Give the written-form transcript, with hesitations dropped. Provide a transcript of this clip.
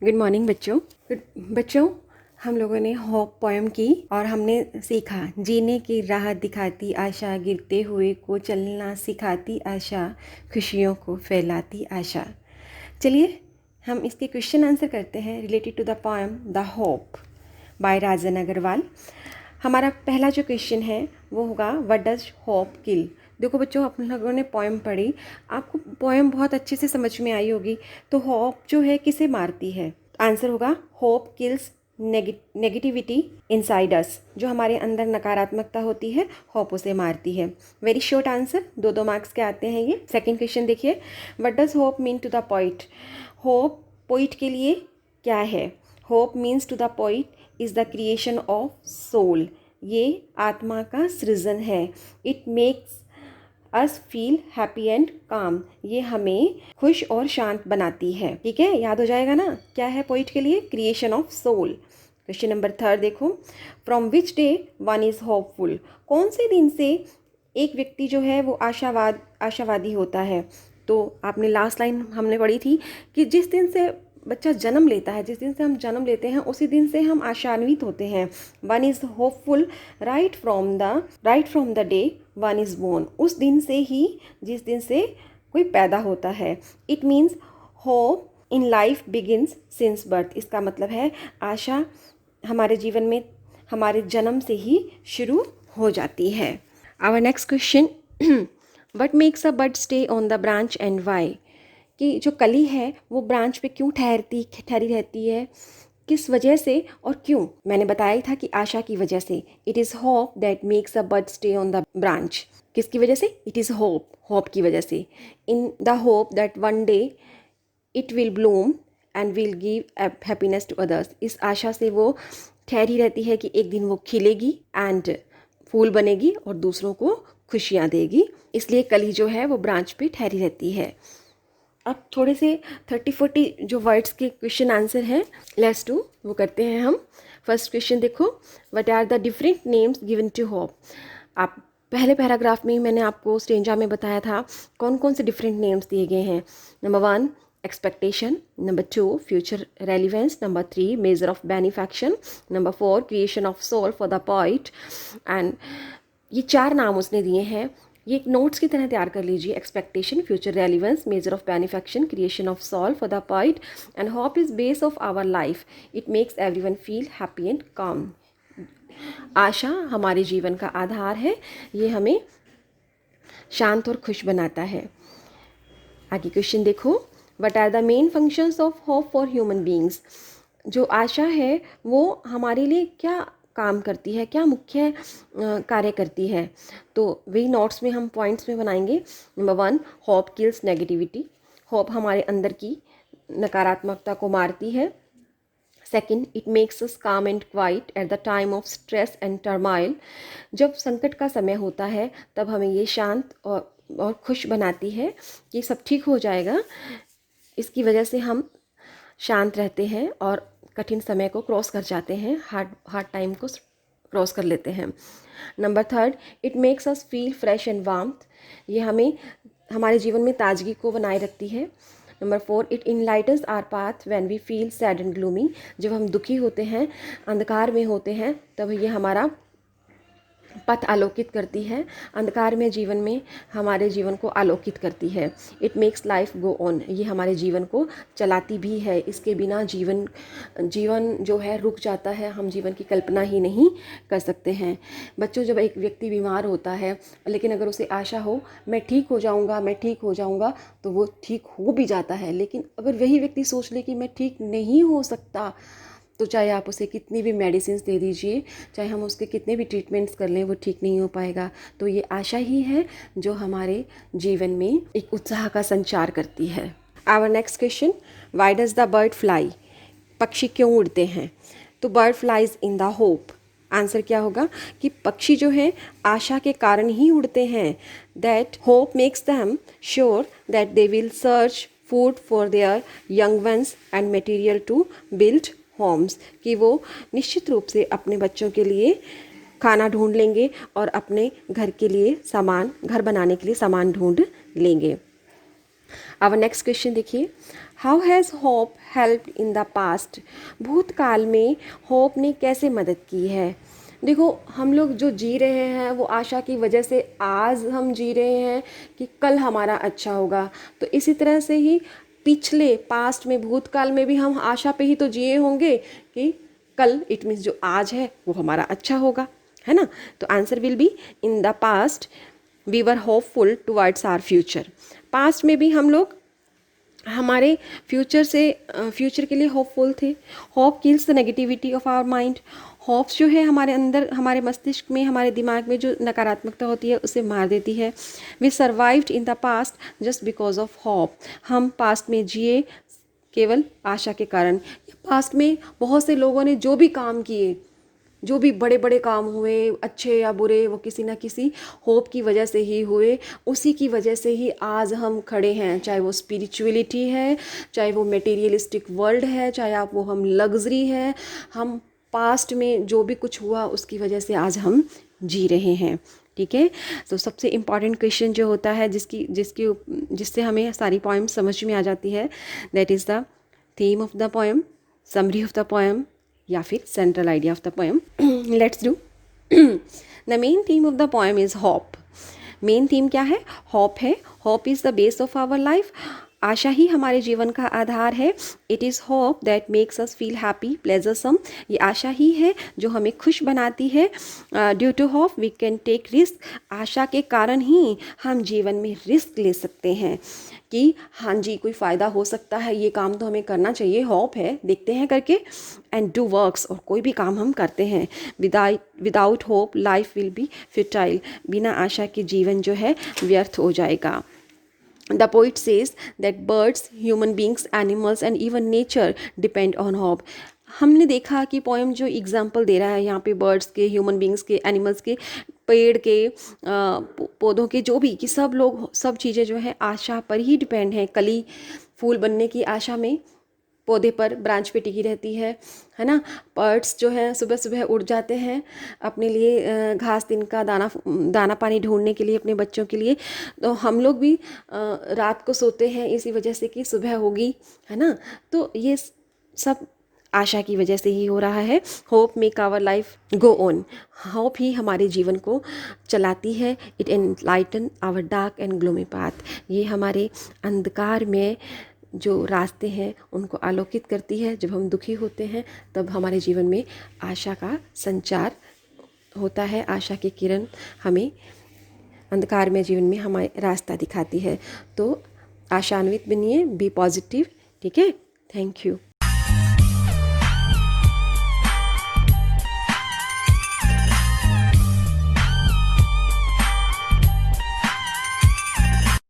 Good morning बच्चों। बच्चों, हम लोगों ने होप पोएम की और हमने सीखा जीने की राह दिखाती आशा, गिरते हुए को चलना सिखाती आशा, खुशियों को फैलाती आशा। चलिए हम इसके क्वेश्चन आंसर करते हैं related to the poem the hope by Rajan Agrawal. हमारा पहला जो क्वेश्चन है वो होगा व्हाट डज होप किल। देखो बच्चों, आप लोगों ने पोएम पढ़ी, आपको पोएम बहुत अच्छे से समझ में आई होगी। तो होप जो है किसे मारती है? आंसर होगा hope kills negativity inside us. जो हमारे अंदर नकारात्मकता होती है, होप उसे मारती है। वेरी शॉर्ट आंसर, 2 मार्क्स के आते हैं ये। सेकंड क्वेश्चन देखिए, what does hope mean to the poet. Hope poet के लिए क्या है? Hope means to the poet is the creation of soul. ये आत्मा का सृजन है। It makes us feel happy and calm. ये हमें खुश और शांत बनाती है। ठीक है, याद हो जाएगा ना क्या है पोइट के लिए? Creation of soul. Question number 3 देखो, from which day one is hopeful. कौन से दिन से एक व्यक्ति जो है वो आशावादी होता है? तो आपने लास्ट लाइन हमने पढ़ी थी कि जिस दिन से बच्चा जन्म लेता है, जिस दिन से हम जन्म लेते हैं उसी दिन से हम आशान्वित होते हैं। One is hopeful right from the day one is born. उस दिन से ही जिस दिन से कोई पैदा होता है। It means hope in life begins since birth. इसका मतलब है आशा हमारे जीवन में हमारे जन्म से ही शुरू हो जाती है। Our next question, what makes a bird stay on the branch and why. कि जो कली है वो ब्रांच पे क्यों ठहरी रहती है, किस वजह से और क्यों? मैंने बताया था कि आशा की वजह से। It is hope that makes a bird stay on the branch. किसकी वजह से? इट इज़ होप की वजह से। In the hope that one day it will bloom and will give happiness to others. इस आशा से वो ठहरी रहती है कि एक दिन वो खिलेगी एंड फूल बनेगी और दूसरों को खुशियाँ देगी। इसलिए कली जो है वो ब्रांच पे ठहरी रहती है। अब थोड़े से 30-40 जो वर्ड्स के क्वेश्चन आंसर हैं, लेट्स डू, वो करते हैं हम। फर्स्ट क्वेश्चन देखो, what are the different names given to hope. आप पहले पैराग्राफ में ही मैंने आपको स्टेंजा में बताया था कौन कौन से डिफरेंट नेम्स दिए गए हैं। Number 1 expectation, number 2 future relevance, number 3 measure of benefaction, number 4 creation of soul for the poet. And ये 4 नाम उसने दिए हैं। ये एक नोट्स की तरह तैयार कर लीजिए। Expectation, future relevance, measure of benefaction, creation of soul for the poet and hope is base of our life. It makes everyone feel happy and calm. आशा हमारे जीवन का आधार है, ये हमें शांत और खुश बनाता है। आगे क्वेश्चन देखो, what are the main functions of hope for human beings. जो आशा है वो हमारे लिए क्या काम करती है, क्या मुख्य कार्य करती है? तो वही नोट्स में हम पॉइंट्स में बनाएंगे। Number 1 hope kills negativity. Hope हमारे अंदर की नकारात्मकता को मारती है। Second, it makes us calm and quiet at the time of stress and turmoil. जब संकट का समय होता है तब हमें ये शांत और खुश बनाती है कि सब ठीक हो जाएगा। इसकी वजह से हम शांत रहते हैं और कठिन समय को क्रॉस कर जाते हैं, हार्ड टाइम को क्रॉस कर लेते हैं। Number 3, it makes us feel fresh and warmth. ये हमें हमारे जीवन में ताजगी को बनाए रखती है। Number 4, it enlightens our path when we feel sad and gloomy. जब हम दुखी होते हैं, अंधकार में होते हैं, तब ये हमारा पथ आलोकित करती है। अंधकार में जीवन में हमारे जीवन को आलोकित करती है। It makes life go on. ये हमारे जीवन को चलाती भी है। इसके बिना जीवन जो है रुक जाता है। हम जीवन की कल्पना ही नहीं कर सकते हैं। बच्चों, जब एक व्यक्ति बीमार होता है लेकिन अगर उसे आशा हो मैं ठीक हो जाऊंगा, तो वो ठीक हो भी जाता है। लेकिन अगर वही व्यक्ति सोच ले कि मैं ठीक नहीं हो सकता, तो चाहे आप उसे कितनी भी मेडिसिन दे दीजिए, चाहे हम उसके कितने भी ट्रीटमेंट्स कर लें, वो ठीक नहीं हो पाएगा। तो ये आशा ही है जो हमारे जीवन में एक उत्साह का संचार करती है। Our next question, why does the bird fly. पक्षी क्यों उड़ते हैं? तो bird flies in the hope. Answer क्या होगा कि पक्षी जो हैं आशा के कारण ही उड़ते हैं। That hope makes them sure that they will search food for their young ones and material to build homes. कि वो निश्चित रूप से अपने बच्चों के लिए खाना ढूंढ लेंगे और अपने घर बनाने के लिए सामान ढूंढ लेंगे। आवर नेक्स्ट क्वेश्चन देखिए, how has hope help in the past, भूतकाल में होप ने कैसे मदद की है। देखो हम लोग जो जी रहे हैं वो आशा की वजह से आज हम जी रहे हैं कि कल हमारा अच्छा होगा। तो इसी तरह से ही पिछले पास्ट में भूतकाल में भी हम आशा पे ही तो जिए होंगे कि कल, इट मीन्स जो आज है वो हमारा अच्छा होगा, है ना। तो answer will be in the past we were hopeful towards our future. Past में भी हम लोग हमारे फ्यूचर के लिए होपफुल थे। Hope kills the negativity of our mind, hopes जो है हमारे अंदर, हमारे मस्तिष्क में, हमारे दिमाग में जो नकारात्मकता होती है उसे मार देती है। We survived in the past just because of hope, हम पास्ट में जिए केवल आशा के कारण। पास्ट में बहुत से लोगों ने जो भी काम किए, जो भी बड़े बड़े काम हुए अच्छे या बुरे, वो किसी ना किसी होप की वजह से ही हुए। उसी की वजह से ही आज हम खड़े हैं, चाहे वो स्पिरिचुअलिटी है, चाहे वो मटेरियलिस्टिक वर्ल्ड है, चाहे आप वो हम लग्जरी है। हम पास्ट में जो भी कुछ हुआ उसकी वजह से आज हम जी रहे हैं, ठीक है। तो सबसे इम्पॉर्टेंट क्वेश्चन जो होता है जिससे हमें सारी पोएम समझ में आ जाती है, that is the theme of the poem, summary of the poem, या फिर central idea of the poem. Let's do. The main theme of the poem is hope. Main theme क्या है? होप है। Hope is the base of our life, आशा ही हमारे जीवन का आधार है। It is hope that makes us feel happy pleasuresome, ये आशा ही है जो हमें खुश बनाती है। Due to hope we can take risk, आशा के कारण ही हम जीवन में रिस्क ले सकते हैं कि हाँ जी कोई फ़ायदा हो सकता है, ये काम तो हमें करना चाहिए, होप है, देखते हैं करके। एंड डू वर्क्स, और कोई भी काम हम करते हैं। Without hope life will be futile, बिना आशा के जीवन जो है व्यर्थ हो जाएगा। The poet says that birds, human beings, animals and even nature depend on hope. हमने देखा कि पोएम जो एग्जाम्पल दे रहा है यहाँ पे बर्ड्स के, ह्यूमन बींग्स के, एनिमल्स के, पेड़ के, पौधों के, जो भी, कि सब लोग, सब चीज़ें जो है आशा पर ही डिपेंड हैं। कली फूल बनने की आशा में पौधे पर, ब्रांच पे टिकी रहती है ना। बर्ड्स जो हैं सुबह सुबह उड़ जाते हैं अपने लिए घास तिनका दाना पानी ढूंढने के लिए अपने बच्चों के लिए। तो हम लोग भी रात को सोते हैं इसी वजह से कि सुबह होगी, है ना। तो ये सब आशा की वजह से ही हो रहा है। Hope make our life go on, hope ही हमारे जीवन को चलाती है। It enlighten our dark and gloomy path, ये हमारे अंधकार में जो रास्ते हैं उनको आलोकित करती है। जब हम दुखी होते हैं तब हमारे जीवन में आशा का संचार होता है, आशा की किरण हमें अंधकार में जीवन में हमारे रास्ता दिखाती है। तो आशान्वित बनिए, बी पॉजिटिव, ठीक है। Thank you.